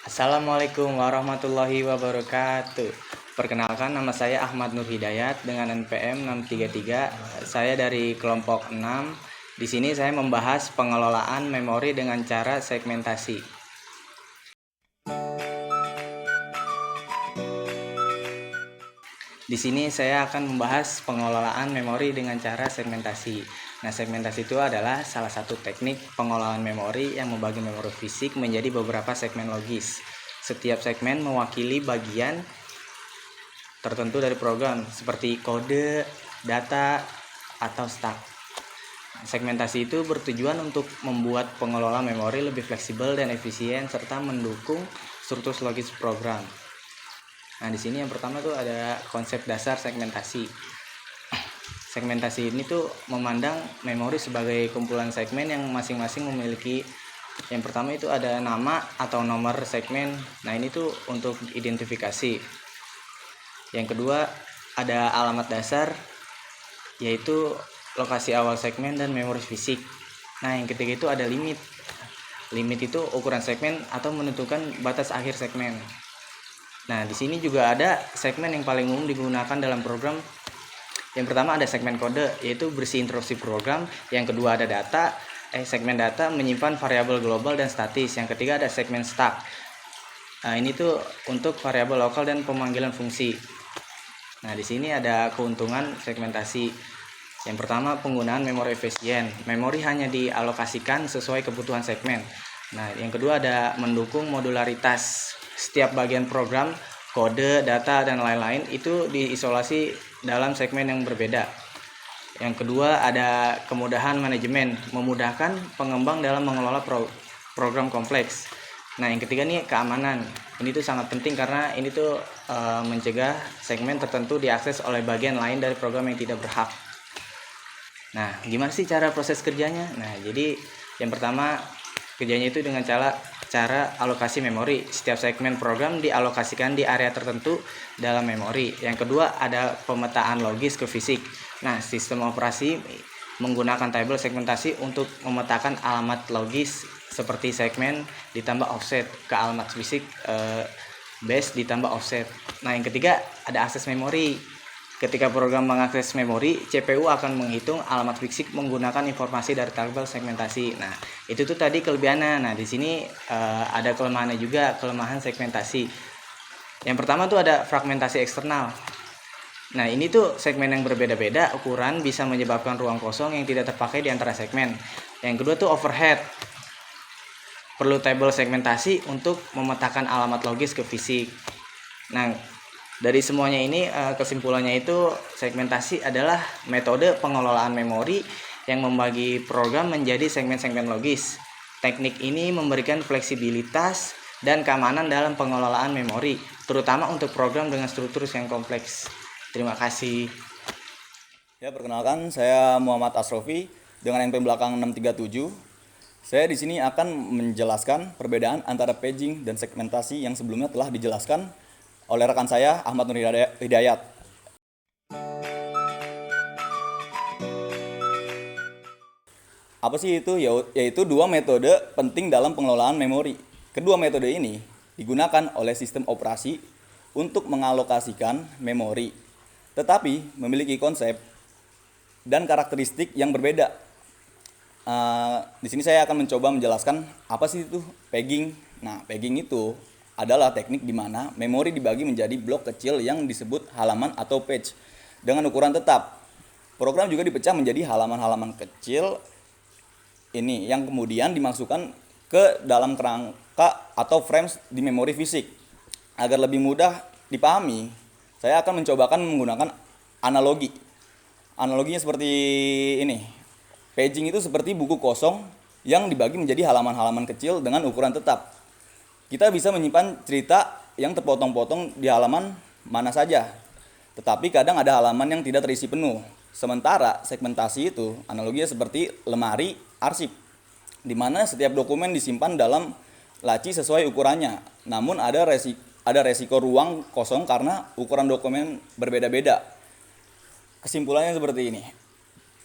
Assalamualaikum warahmatullahi wabarakatuh. Perkenalkan, nama saya Ahmad Nur Hidayat dengan NPM 633. Saya dari kelompok 6. Di sini saya membahas pengelolaan memori dengan cara segmentasi. Di sini saya akan membahas pengelolaan memori dengan cara segmentasi. Nah, segmentasi itu adalah salah satu teknik pengelolaan memori yang membagi memori fisik menjadi beberapa segmen logis. Setiap segmen mewakili bagian tertentu dari program, seperti kode, data, atau stack. Segmentasi itu bertujuan untuk membuat pengelola memori lebih fleksibel dan efisien serta mendukung struktur logis program. Nah, di sini yang pertama tuh ada konsep dasar segmentasi. Segmentasi ini tuh memandang memori sebagai kumpulan segmen yang masing-masing memiliki, yang pertama itu ada nama atau nomor segmen. Nah, ini tuh untuk identifikasi. Yang kedua ada alamat dasar, yaitu lokasi awal segmen dan memori fisik. Nah, yang ketiga itu ada limit. Limit itu ukuran segmen atau menentukan batas akhir segmen. Nah, di sini juga ada segmen yang paling umum digunakan dalam program. Yang pertama ada segmen kode, yaitu berisi instruksi program. Yang kedua ada segmen data menyimpan variabel global dan statis. Yang ketiga ada segmen stack. Nah, ini tuh untuk variabel lokal dan pemanggilan fungsi. Nah, di sini ada keuntungan segmentasi. Yang pertama, penggunaan memori efisien. Memori hanya dialokasikan sesuai kebutuhan segmen. Nah, yang kedua ada mendukung modularitas. Setiap bagian program, kode, data, dan lain-lain itu diisolasi dalam segmen yang berbeda. Yang kedua ada kemudahan manajemen, memudahkan pengembang dalam mengelola program kompleks. Nah, yang ketiga nih keamanan. Ini tuh sangat penting karena ini tuh mencegah segmen tertentu diakses oleh bagian lain dari program yang tidak berhak. Nah, gimana sih cara proses kerjanya? Nah, jadi yang pertama kerjanya itu dengan cara alokasi memori. Setiap segmen program dialokasikan di area tertentu dalam memori. Yang kedua ada pemetaan logis ke fisik. Nah, sistem operasi menggunakan tabel segmentasi untuk memetakan alamat logis seperti segmen ditambah offset ke alamat fisik, base ditambah offset. Nah, yang ketiga ada akses memori. Ketika program mengakses memori, CPU akan menghitung alamat fisik menggunakan informasi dari tabel segmentasi. Nah, itu tuh tadi kelebihannya. Nah, di sini ada kelemahannya juga, kelemahan segmentasi. Yang pertama tuh ada fragmentasi eksternal. Nah, ini tuh segmen yang berbeda-beda ukuran bisa menyebabkan ruang kosong yang tidak terpakai di antara segmen. Yang kedua tuh overhead. Perlu tabel segmentasi untuk memetakan alamat logis ke fisik. Nah, dari semuanya ini kesimpulannya itu segmentasi adalah metode pengelolaan memori yang membagi program menjadi segmen-segmen logis. Teknik ini memberikan fleksibilitas dan keamanan dalam pengelolaan memori, terutama untuk program dengan struktur yang kompleks. Terima kasih. Ya, perkenalkan saya Muhammad Asrofi dengan NP belakang 637. Saya di sini akan menjelaskan perbedaan antara paging dan segmentasi yang sebelumnya telah dijelaskan oleh rekan saya Ahmad Nur Hidayat. Apa sih itu? Yaitu dua metode penting dalam pengelolaan memori. Kedua metode ini digunakan oleh sistem operasi untuk mengalokasikan memori, tetapi memiliki konsep dan karakteristik yang berbeda. Di sini saya akan mencoba menjelaskan apa sih itu paging. Nah, paging itu adalah teknik di mana memori dibagi menjadi blok kecil yang disebut halaman atau page dengan ukuran tetap. Program juga dipecah menjadi halaman-halaman kecil ini yang kemudian dimasukkan ke dalam kerangka atau frames di memori fisik. Agar lebih mudah dipahami, saya akan mencobakan menggunakan analogi. Analoginya seperti ini. Paging itu seperti buku kosong yang dibagi menjadi halaman-halaman kecil dengan ukuran tetap. Kita bisa menyimpan cerita yang terpotong-potong di halaman mana saja, tetapi kadang ada halaman yang tidak terisi penuh. Sementara segmentasi itu analoginya seperti lemari arsip, di mana setiap dokumen disimpan dalam laci sesuai ukurannya. Namun ada resiko ruang kosong karena ukuran dokumen berbeda-beda. Kesimpulannya seperti ini.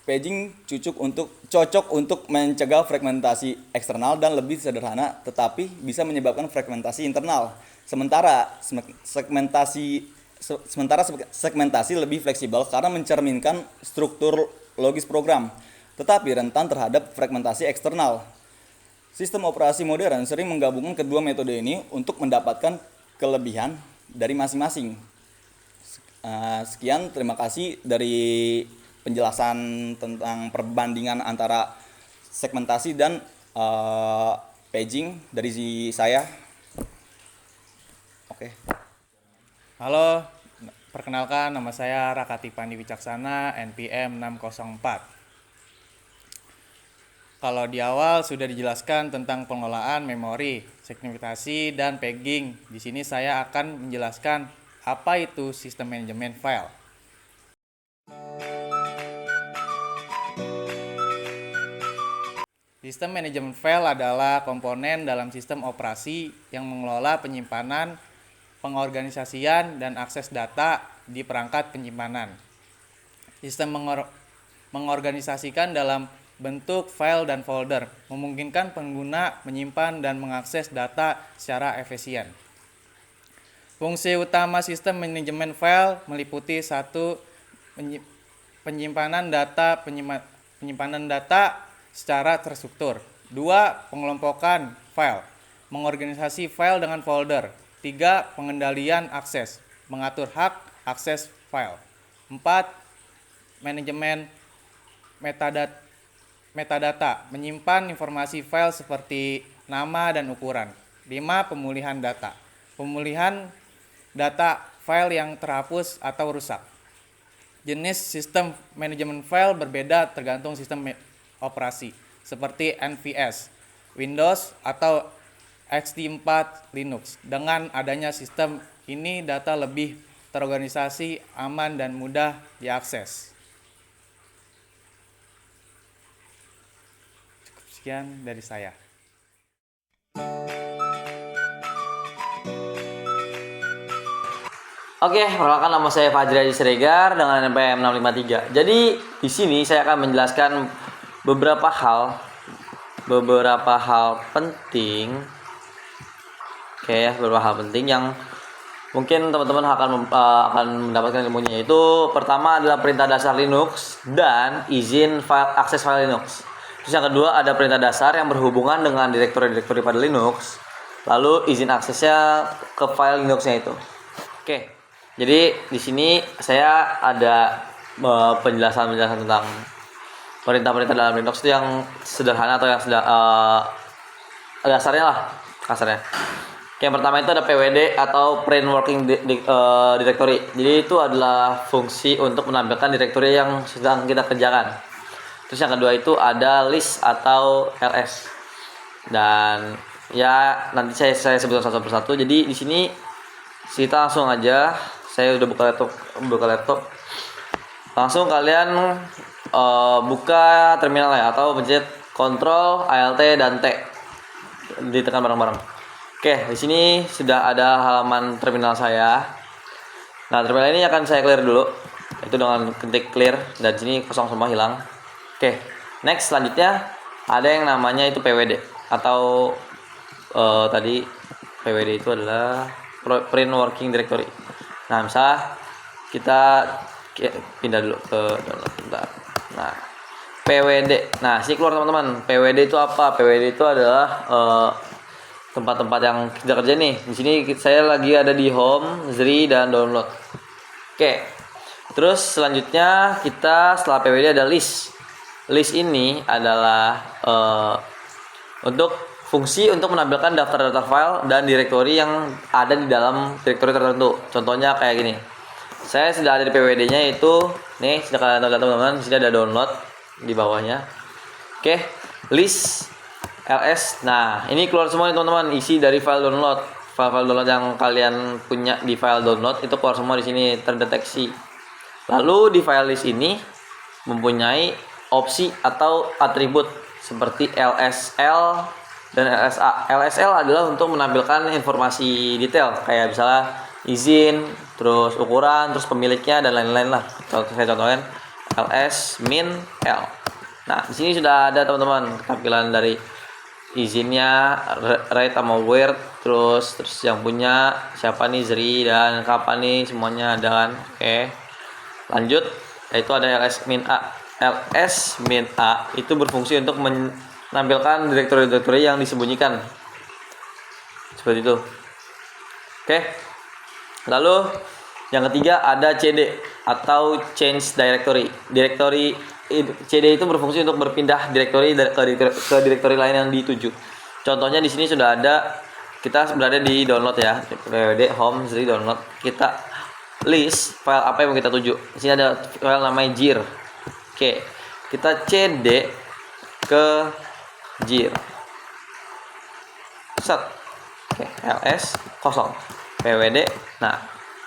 Paging cocok untuk mencegah fragmentasi eksternal dan lebih sederhana, tetapi bisa menyebabkan fragmentasi internal. Sementara segmentasi lebih fleksibel karena mencerminkan struktur logis program, tetapi rentan terhadap fragmentasi eksternal. Sistem operasi modern sering menggabungkan kedua metode ini untuk mendapatkan kelebihan dari masing-masing. Sekian, terima kasih dari penjelasan tentang perbandingan antara segmentasi dan paging dari saya. Oke. Halo, perkenalkan nama saya Rakati Pandi Wicaksana, NPM 604. Kalau di awal sudah dijelaskan tentang pengelolaan memori, segmentasi, dan paging. Di sini saya akan menjelaskan apa itu sistem manajemen file. Sistem manajemen file adalah komponen dalam sistem operasi yang mengelola penyimpanan, pengorganisasian, dan akses data di perangkat penyimpanan. Sistem mengorganisasikan dalam bentuk file dan folder, memungkinkan pengguna menyimpan dan mengakses data secara efisien. Fungsi utama sistem manajemen file meliputi 1. Penyimpanan data secara terstruktur. 2. Pengelompokan file, mengorganisasi file dengan folder. 3. Pengendalian akses, mengatur hak akses file. 4. Manajemen metadata, menyimpan informasi file seperti nama dan ukuran. 5. Pemulihan data, pemulihan data file yang terhapus atau rusak. Jenis sistem manajemen file berbeda tergantung sistem operasi, seperti NVS, Windows, atau XT4 Linux. Dengan adanya sistem ini, data lebih terorganisasi, aman, dan mudah diakses. Cukup sekian dari saya. Oke, perkenalkan nama saya Fajri Haji Siregar dengan NPM 653. Jadi di sini saya akan menjelaskan beberapa hal penting. Beberapa hal penting yang mungkin teman-teman akan mendapatkan ilmunya, yaitu pertama adalah perintah dasar Linux dan izin akses file Linux. Terus yang kedua ada perintah dasar yang berhubungan dengan direktori pada Linux, lalu izin aksesnya ke file Linuxnya itu. Jadi di sini saya ada penjelasan tentang perintah-perintah dalam Linux itu yang sederhana atau yang dasarnya lah, kasarnya. Yang pertama itu ada PWD atau Print Working Directory. Jadi itu adalah fungsi untuk menampilkan direktori yang sedang kita kerjakan. Terus yang kedua itu ada list atau ls. Dan ya nanti saya sebutkan satu persatu. Jadi di sini kita langsung aja. Saya udah buka laptop. Langsung kalian buka terminal ya, atau pencet Ctrl, Alt, dan T. Ditekan bareng-bareng. Di sini sudah ada halaman terminal saya. Nah, terminal ini akan saya clear dulu. Itu dengan ketik clear, dan sini kosong semua, hilang. Next, selanjutnya ada yang namanya itu PWD atau tadi PWD itu adalah Print Working Directory. Nah, misalnya kita pindah dulu ke download. Nah, PWD. Nah, sini keluar teman-teman. PWD itu apa? PWD itu adalah tempat-tempat yang kita kerja nih. Di sini saya lagi ada di home, Zri, dan download. Terus selanjutnya kita setelah PWD ada list. List ini adalah untuk fungsi untuk menampilkan daftar-daftar file dan direktori yang ada di dalam direktori tertentu. Contohnya kayak gini. Saya sudah ada di PWD-nya, itu nih, sudah kalian lihat teman-teman, di sini ada download di bawahnya. List ls. Nah, ini keluar semua nih teman-teman, isi dari file download. File-file download yang kalian punya di file download itu keluar semua di sini, terdeteksi. Lalu di file list ini mempunyai opsi atau atribut seperti lsl dan LSA. LSL adalah untuk menampilkan informasi detail, kayak misalnya izin, terus ukuran, terus pemiliknya, dan lain-lain lah. Saya contohkan ls min l. Nah, di sini sudah ada teman-teman tampilan dari izinnya, write sama where, terus yang punya siapa nih, Zri, dan kapan nih, semuanya ada kan. Oke. Lanjut, yaitu ada ls min a. ls min a itu berfungsi untuk menampilkan direktori-direktori yang disembunyikan. Seperti itu. Oke. Lalu yang ketiga ada cd atau change directory. CD itu berfungsi untuk berpindah direktori ke direktori lain yang dituju. Contohnya di sini sudah ada, kita berada di download ya, www home Zri download. Kita list file apa yang mau kita tuju. Di sini ada file namanya jir. Oke, kita cd ke jir. Set. Oke, ls kosong pwd. Nah,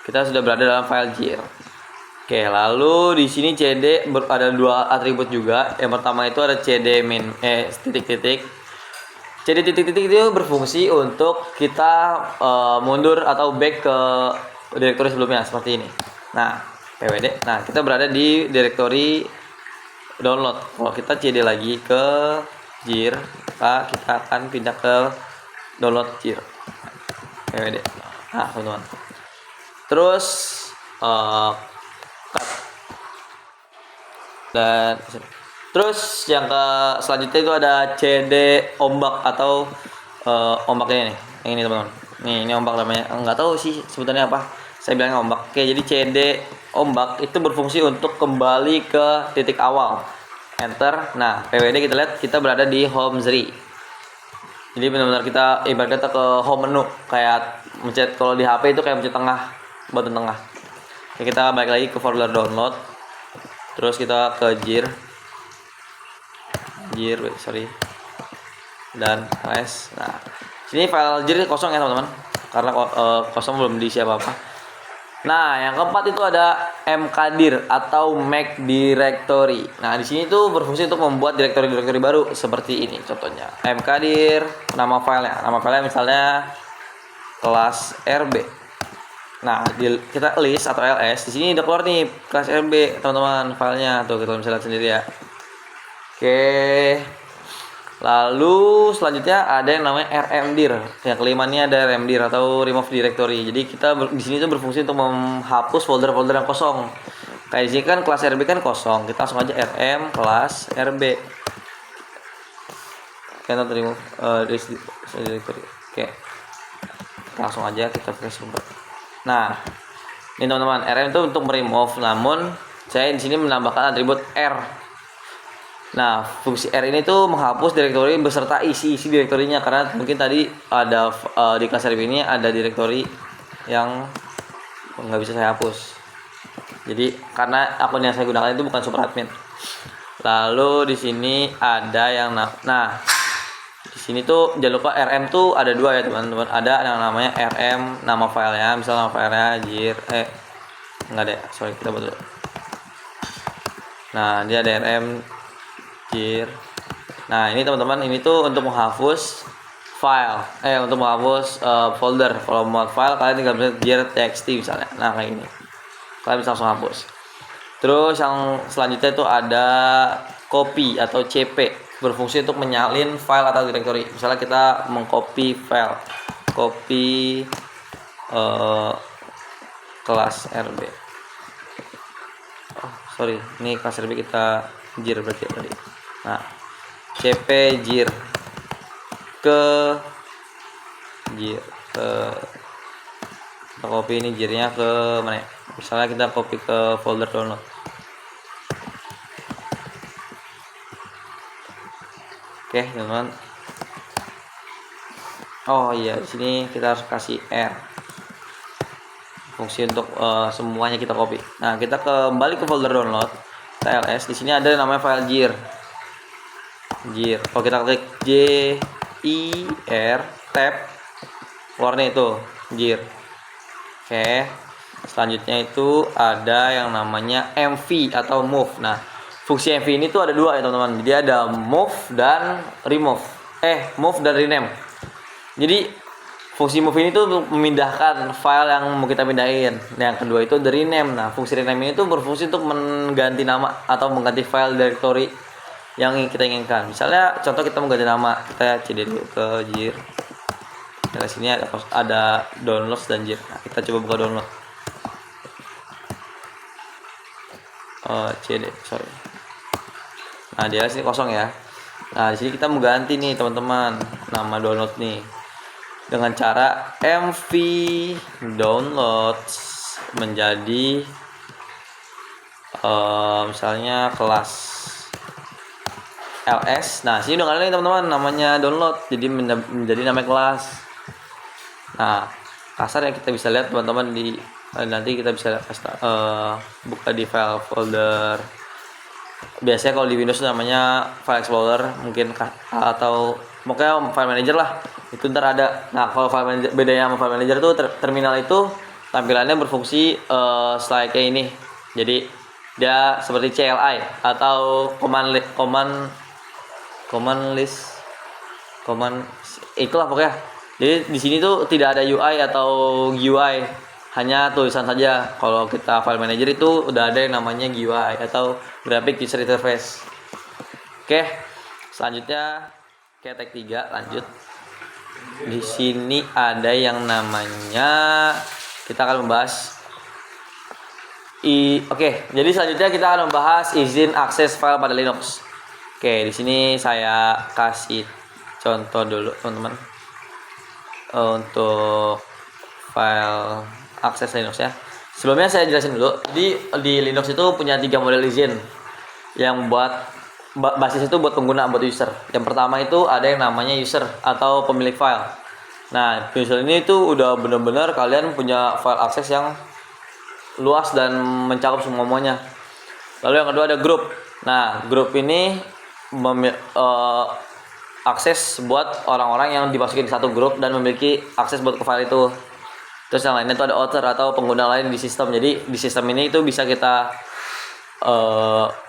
kita sudah berada dalam file jir. Oke, lalu di sini cd ada dua atribut juga. Yang pertama itu ada cd min titik-titik. Cd titik-titik itu berfungsi untuk kita mundur atau back ke direktori sebelumnya seperti ini. Nah, pwd. Nah, kita berada di direktori download. Kalau kita cd lagi ke jir, maka kita akan pindah ke download jir. pwd. Nah, teman-teman. Terus dan terus yang selanjutnya itu ada cd ombak atau ombak ini nih, yang ini teman-teman. Ini ombak namanya, nggak tahu sih sebutannya apa, saya bilangnya ombak. Oke, jadi cd ombak itu berfungsi untuk kembali ke titik awal. Enter. Nah, pwd kita lihat kita berada di home Zri. Jadi benar-benar kita ibarat kata ke home menu, kayak mencet kalau di HP itu kayak mencet tengah, button tengah. Oke, kita balik lagi ke folder download. Terus kita ke jir, dan ls. Nah, sini file jir kosong ya teman-teman, karena kosong, belum diisi apa-apa. Nah, yang keempat itu ada mkdir atau make directory. Nah, di sini tuh berfungsi untuk membuat direktori-direktori baru seperti ini contohnya. Mkdir, nama filenya misalnya kelas RB. Nah, kita list atau ls, di sini udah keluar nih kelas RB teman-teman filenya, tuh kita bisa lihat sendiri ya. Oke, lalu selanjutnya ada yang namanya rmdir. Yang kelima ini ada rmdir atau remove directory. Jadi kita di sini tuh berfungsi untuk menghapus folder-folder yang kosong. Kayak di sini kan kelas RB kan kosong, kita langsung aja rm kelas RB. Cannot remove directory. Oke, langsung aja kita ke sumber. Nah, ini teman-teman, rm itu untuk remove, namun saya di sini menambahkan atribut r. Nah, fungsi r ini tuh menghapus direktori beserta isi direktorinya, karena mungkin tadi ada di kelas RB ini ada direktori yang nggak bisa saya hapus. Jadi karena akun yang saya gunakan itu bukan super admin. Lalu di sini ada yang di sini tuh jangan lupa rm tuh ada dua ya teman-teman. Ada yang namanya rm nama filenya, misalnya nama filenya jir enggak deh, sorry, kita buat dulu. Nah, dia ada rm jir. Nah, ini teman-teman, ini tuh untuk menghapus file, untuk menghapus folder. Kalau mau file kalian tinggal bisa jir txt misalnya. Nah, kayak ini kalian bisa langsung hapus. Terus yang selanjutnya itu ada copy atau cp, berfungsi untuk menyalin file atau directory. Misalnya kita mengcopy file, copy kelas RB. Oh, sorry, ini kelas RB kita jir berarti tadi. Nah, cp jir ke kita copy ini jirnya ke mana ya? Misalnya kita copy ke folder download. Oke, teman-teman. Oh iya, di sini kita harus kasih R. Fungsi untuk semuanya kita copy. Nah, kita kembali ke folder download, ls. Di sini ada namanya file jir. Kalau kita klik jir tab, keluarnya itu jir. Oke. Selanjutnya itu ada yang namanya mv atau move. Nah, fungsi mv ini tuh ada dua ya teman-teman. Jadi ada move dan remove. Move dan rename. Jadi Fungsi move ini tuh memindahkan file yang mau kita pindahin. Yang kedua itu the rename. Nah, fungsi rename ini tuh berfungsi untuk mengganti nama atau mengganti file directory yang kita inginkan. Misalnya contoh kita mengganti nama, kita cd dulu ke jir. Nah, di sini ada downloads dan jir. Nah, kita coba buka download. cd, sorry. Nah, dia sini kosong ya. Nah, di sini kita mau ganti nih teman-teman nama download nih dengan cara mv downloads menjadi misalnya kelas ls. Nah, sini udah nih teman-teman namanya download jadi menjadi nama kelas. Nah, kasar yang kita bisa lihat teman-teman di nanti kita bisa buka di file folder. Biasanya kalau di Windows namanya file explorer mungkin atau pokoknya file manager lah, itu ntar ada. Nah, kalau file manager, bedanya sama file manager tuh terminal itu tampilannya berfungsi kayak ini. Jadi dia seperti CLI atau command itulah pokoknya. Jadi di sini tuh tidak ada UI atau GUI, hanya tulisan saja. Kalau kita file manager itu udah ada yang namanya GUI atau graphic user interface. Oke, selanjutnya tag 3 lanjut. Di sini ada yang namanya, kita akan membahas jadi selanjutnya kita akan membahas izin akses file pada Linux. Oke, di sini saya kasih contoh dulu teman-teman untuk file akses Linux ya. Sebelumnya saya jelasin dulu. Jadi di Linux itu punya 3 model izin yang buat basis itu buat pengguna, buat user. Yang pertama itu ada yang namanya user atau pemilik file. Nah, user ini itu udah benar-benar kalian punya file akses yang luas dan mencakup semuanya. Lalu yang kedua ada grup. Nah, grup ini akses buat orang-orang yang dimasukin di satu grup dan memiliki akses buat ke file itu. Terus yang lainnya itu ada author atau pengguna lain di sistem. Jadi di sistem ini itu bisa kita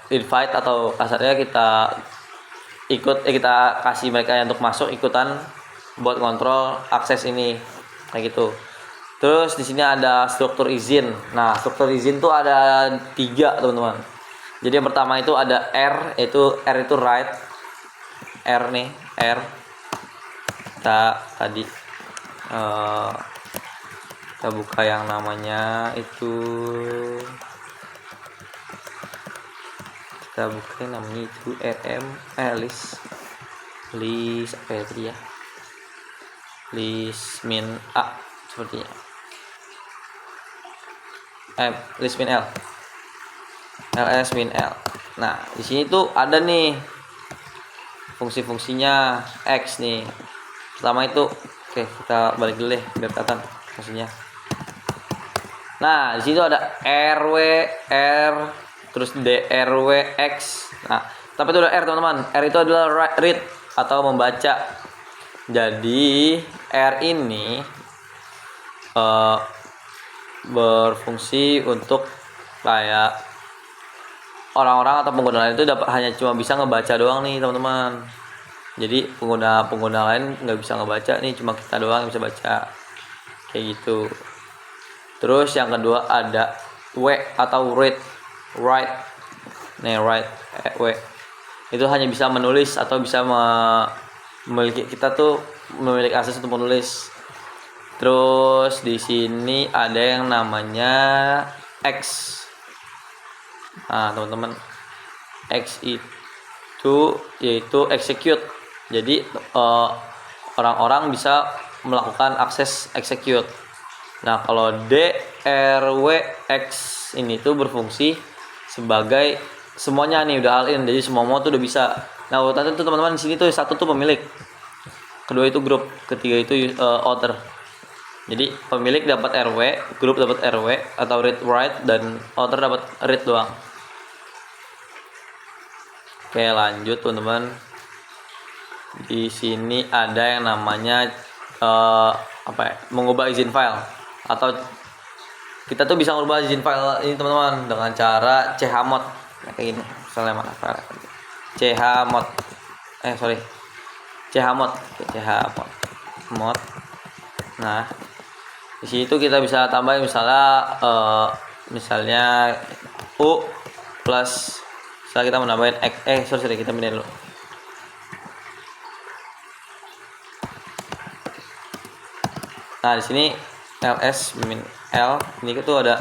invite atau kasarnya kita kita kasih mereka untuk masuk ikutan buat kontrol akses ini kayak gitu. Terus di sini ada struktur izin. Nah, struktur izin tuh ada 3 teman-teman. Jadi yang pertama itu ada R itu write. R nih, R. Kita tadi kita buka yang namanya itu, kita buka yang namanya itu rm list apa ya tadi ya, list min a sepertinya, list min l, ls min l. Nah, di sini tuh ada nih fungsi-fungsinya X nih. Pertama itu, oke, kita balik dulu deh biar kelihatan fungsinya. Nah, di situ ada RW, R, terus DRW, X. Nah, tapi itu ada R teman-teman. R itu adalah read atau membaca. Jadi R ini berfungsi untuk kayak orang-orang atau pengguna lain itu hanya cuma bisa ngebaca doang nih teman-teman. Jadi pengguna lain nggak bisa ngebaca nih, cuma kita doang yang bisa baca kayak gitu. Terus yang kedua ada W atau write. Nih write W. Itu hanya bisa menulis atau bisa memiliki, kita tuh memiliki akses untuk menulis. Terus di sini ada yang namanya X. Nah, teman-teman, X itu yaitu execute. Jadi orang-orang bisa melakukan akses execute. Nah, kalau DRWX ini tuh berfungsi sebagai semuanya nih udah all in, jadi semua tuh udah bisa. Nah, urutan itu teman-teman di sini tuh satu tuh pemilik, kedua itu grup, ketiga itu author. Jadi pemilik dapat RW, grup dapat RW atau read write, dan author dapat read doang. Oke, lanjut teman-teman. Di sini ada yang namanya mengubah izin file, atau kita tuh bisa mengubah izin file ini teman-teman dengan cara chmod kayak gini. Misalnya mana file chmod Nah, di situ kita bisa tambahin misalnya U plus, misalnya kita menambahin X, sorry kita pindahin dulu. Nah, di sini ls min l, ini tuh ada,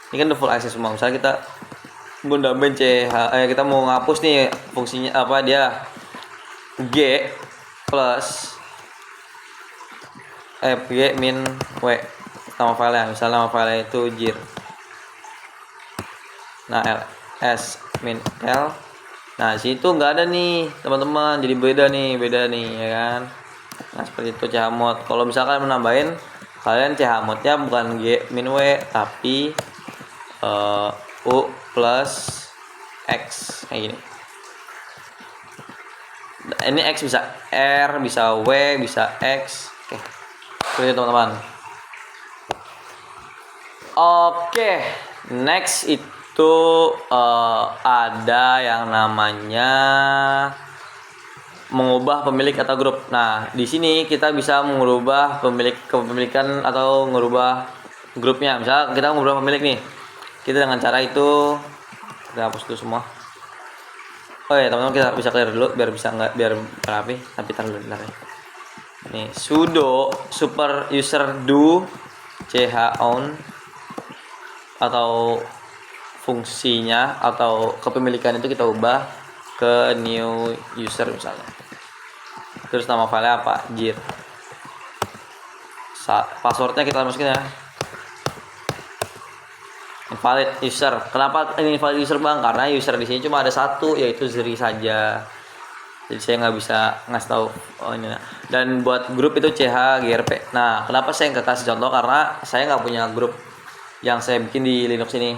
ini kan udah full access semua. Misalnya kita mau nambahin kita mau ngapus nih fungsinya apa, dia g plus g min w nama filenya, misalnya nama filenya itu jir. Nah, ls min l, nah situ nggak ada nih teman-teman, jadi beda nih ya kan. Nah, seperti itu chmod. Kalau misalkan menambahin, kalian chmodnya bukan g min w tapi u plus x kayak gini. Ini x bisa r, bisa w, bisa x. Oke, seperti itu teman-teman. Oke, next itu ada yang namanya mengubah pemilik atau grup. Nah, di sini kita bisa mengubah kepemilikan atau mengubah grupnya. Misalnya kita mengubah pemilik nih, kita dengan cara itu kita hapus dulu semua. Oh ya teman-teman, kita bisa clear dulu biar rapi. Tapi taruh dulu bentar ya. Nih, sudo super user do chown, atau fungsinya atau kepemilikan itu kita ubah ke new user misalnya. Terus nama filenya apa? Jir. Passwordnya kita masukin ya. Invalid user. Kenapa ini invalid user bang? Karena user di sini cuma ada satu, yaitu Zri saja. Jadi saya nggak bisa ngasih tahu ini. Dan buat grup itu grp. Nah, kenapa saya nggak kasih contoh? Karena saya nggak punya grup yang saya bikin di Linux ini.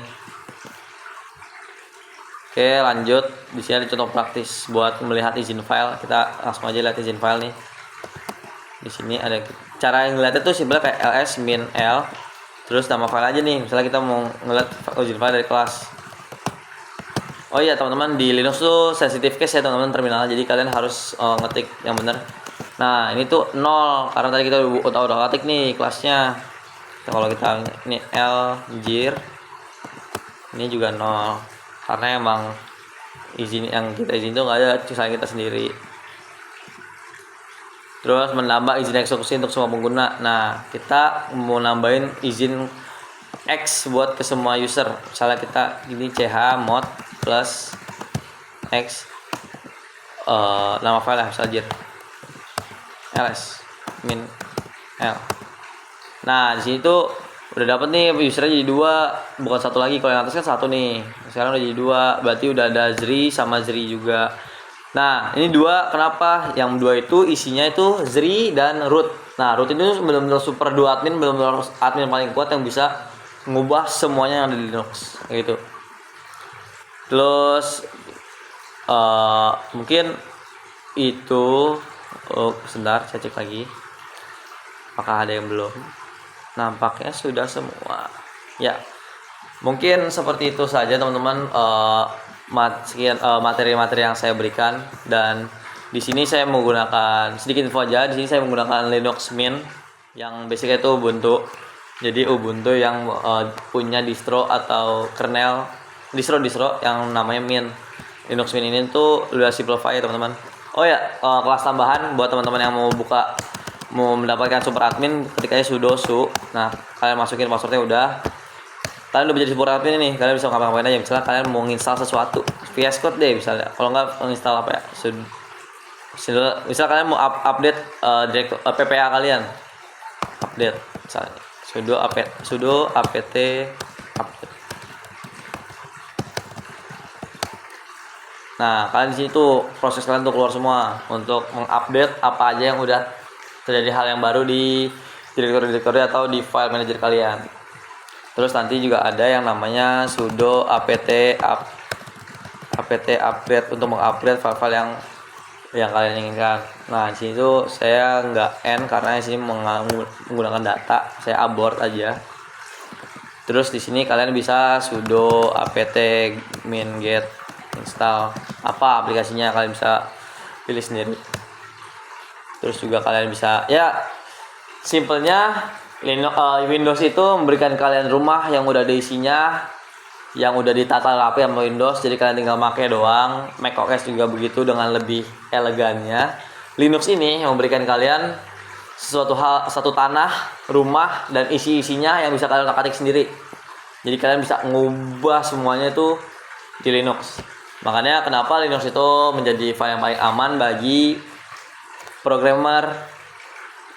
Oke, lanjut. Di sini ada contoh praktis buat melihat izin file. Kita langsung aja lihat izin file nih. Di sini ada cara yang ngeliatnya tuh simpel kayak ls min l, terus nama file aja nih. Misalnya kita mau ngeliat izin file dari kelas. Oh iya teman-teman, di Linux tuh sensitive case ya teman-teman terminal. Jadi kalian harus ngetik yang benar. Nah, ini tuh 0 karena tadi kita udah ketik nih kelasnya. Kalau kita ini l jir, ini juga 0 karena emang izin yang kita izin itu nggak ada, cuma kita sendiri. Terus menambah izin eksekusi untuk semua pengguna. Nah, kita mau nambahin izin X buat ke semua user. Misalnya kita ini chmod plus X, nama file misalnya jir ls min l. Nah, di sini tuh udah dapat nih usernya jadi 2, bukan satu lagi. Kalau yang atas kan 1 nih, sekarang udah jadi 2, berarti udah ada Zri sama Zri juga. Nah, ini 2, kenapa? Yang 2 itu isinya itu Zri dan root. Nah, root itu benar-benar super 2 admin, benar-benar admin paling kuat yang bisa mengubah semuanya yang ada di Linux gitu. Terus mungkin itu sebentar saya cek lagi apakah ada yang belum. Nampaknya sudah semua ya. Mungkin seperti itu saja teman-teman materi-materi yang saya berikan. Dan di sini saya menggunakan sedikit info aja. Di sini saya menggunakan Linux Mint yang basicnya itu Ubuntu. Jadi Ubuntu yang punya distro atau kernel distro yang namanya Mint. Linux Mint ini tuh udah simplify ya teman-teman. Oh ya, kelas tambahan buat teman-teman yang mau mendapatkan super admin, ketikanya sudo su. Nah, kalian masukin passwordnya udah. Kalian udah menjadi super admin ini, kalian bisa ngapain aja. Misalnya kalian mau install sesuatu, VS Code deh misalnya. Kalau nggak menginstal apa ya? Misal kalian mau update PPA kalian, update misalnya sudo apt update. Nah, kalian di sini tuh proses kalian tuh keluar semua untuk mengupdate apa aja yang udah terjadi hal yang baru di direktori atau di file manager kalian. Terus nanti juga ada yang namanya sudo apt upgrade untuk mengupgrade file-file yang kalian inginkan. Nah, di sini tuh saya nggak end karena di sini menggunakan data, saya abort aja. Terus di sini kalian bisa sudo apt min get install apa aplikasinya, kalian bisa pilih sendiri. Terus juga kalian bisa ya Simpelnya Windows itu memberikan kalian rumah yang udah ada isinya, yang udah ditata rapi sama Windows, jadi kalian tinggal pakai doang. macOS juga begitu dengan lebih elegannya. Linux ini yang memberikan kalian satu tanah, rumah, dan isi-isinya yang bisa kalian ketik sendiri. Jadi kalian bisa ngubah semuanya itu di Linux. Makanya kenapa Linux itu menjadi file yang paling aman bagi programmer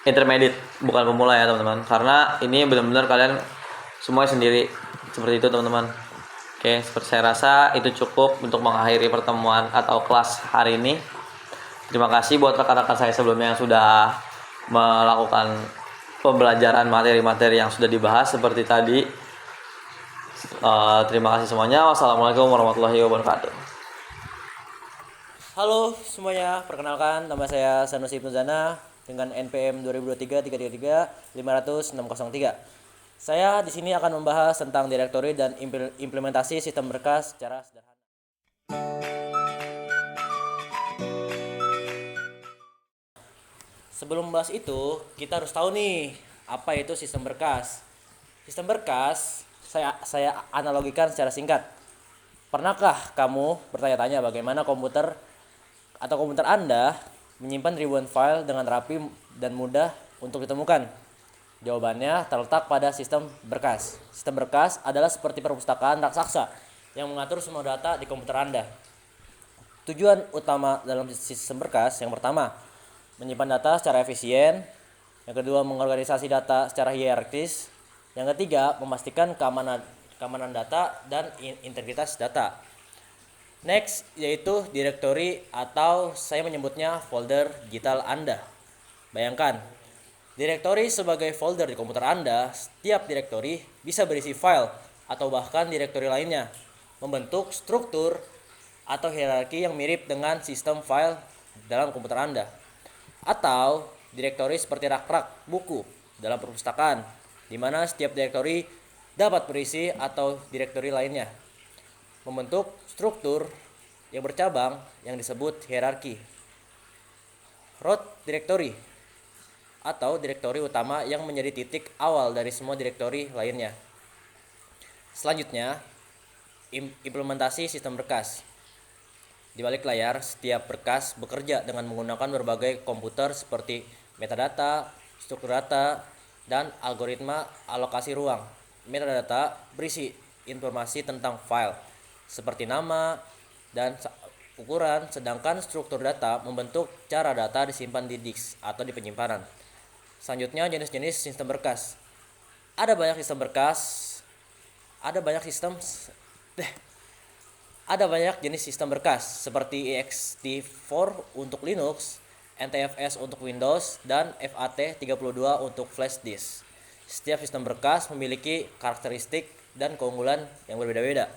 intermediate, bukan pemula ya teman-teman. Karena ini benar-benar kalian semuanya sendiri. Seperti itu teman-teman. Oke, seperti saya rasa itu cukup untuk mengakhiri pertemuan atau kelas hari ini. Terima kasih buat rekan-rekan saya sebelumnya yang sudah melakukan pembelajaran materi-materi yang sudah dibahas seperti tadi. Terima kasih semuanya. Wassalamualaikum warahmatullahi wabarakatuh. Halo semuanya, perkenalkan nama saya Sanusi Ibnu Zana dengan NPM 2023-333-50603. Saya di sini akan membahas tentang direktori dan implementasi sistem berkas secara sederhana. Sebelum membahas itu, kita harus tahu nih apa itu sistem berkas. Sistem berkas saya analogikan secara singkat. Pernahkah kamu bertanya-tanya bagaimana komputer Anda menyimpan ribuan file dengan rapi dan mudah untuk ditemukan? Jawabannya terletak pada sistem berkas. Sistem berkas adalah seperti perpustakaan raksasa yang mengatur semua data di komputer Anda. Tujuan utama dalam sistem berkas yang pertama, menyimpan data secara efisien. Yang kedua, mengorganisasi data secara hierarkis. Yang ketiga, memastikan keamanan data dan integritas data. Next, yaitu directory atau saya menyebutnya folder digital Anda. Bayangkan, directory sebagai folder di komputer Anda. Setiap directory bisa berisi file atau bahkan directory lainnya, membentuk struktur atau hierarki yang mirip dengan sistem file dalam komputer Anda. Atau directory seperti rak-rak buku dalam perpustakaan, di mana setiap directory dapat berisi atau directory lainnya, membentuk struktur yang bercabang yang disebut hierarki. Root directory atau direktori utama yang menjadi titik awal dari semua direktori lainnya. Selanjutnya, implementasi sistem berkas. Di balik layar, setiap berkas bekerja dengan menggunakan berbagai komputer seperti metadata, struktur data, dan algoritma alokasi ruang. Metadata berisi informasi tentang file, seperti nama dan ukuran, sedangkan struktur data membentuk cara data disimpan di disk atau di penyimpanan. Selanjutnya, jenis-jenis sistem berkas. Ada banyak jenis sistem berkas seperti ext4 untuk Linux, NTFS untuk Windows, dan FAT32 untuk flash disk. Setiap sistem berkas memiliki karakteristik dan keunggulan yang berbeda-beda.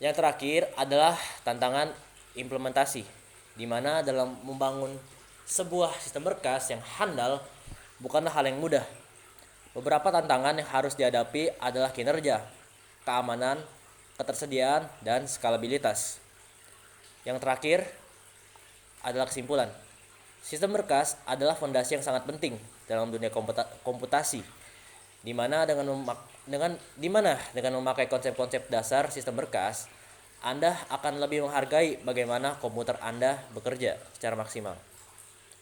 Yang terakhir adalah tantangan implementasi, di mana dalam membangun sebuah sistem berkas yang handal bukanlah hal yang mudah. Beberapa tantangan yang harus dihadapi adalah kinerja, keamanan, ketersediaan, dan skalabilitas. Yang terakhir adalah kesimpulan. Sistem berkas adalah fondasi yang sangat penting dalam dunia komputasi, di mana dengan memakai konsep-konsep dasar sistem berkas, Anda akan lebih menghargai bagaimana komputer Anda bekerja secara maksimal.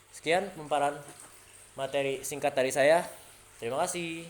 Sekian pemaparan materi singkat dari saya. Terima kasih.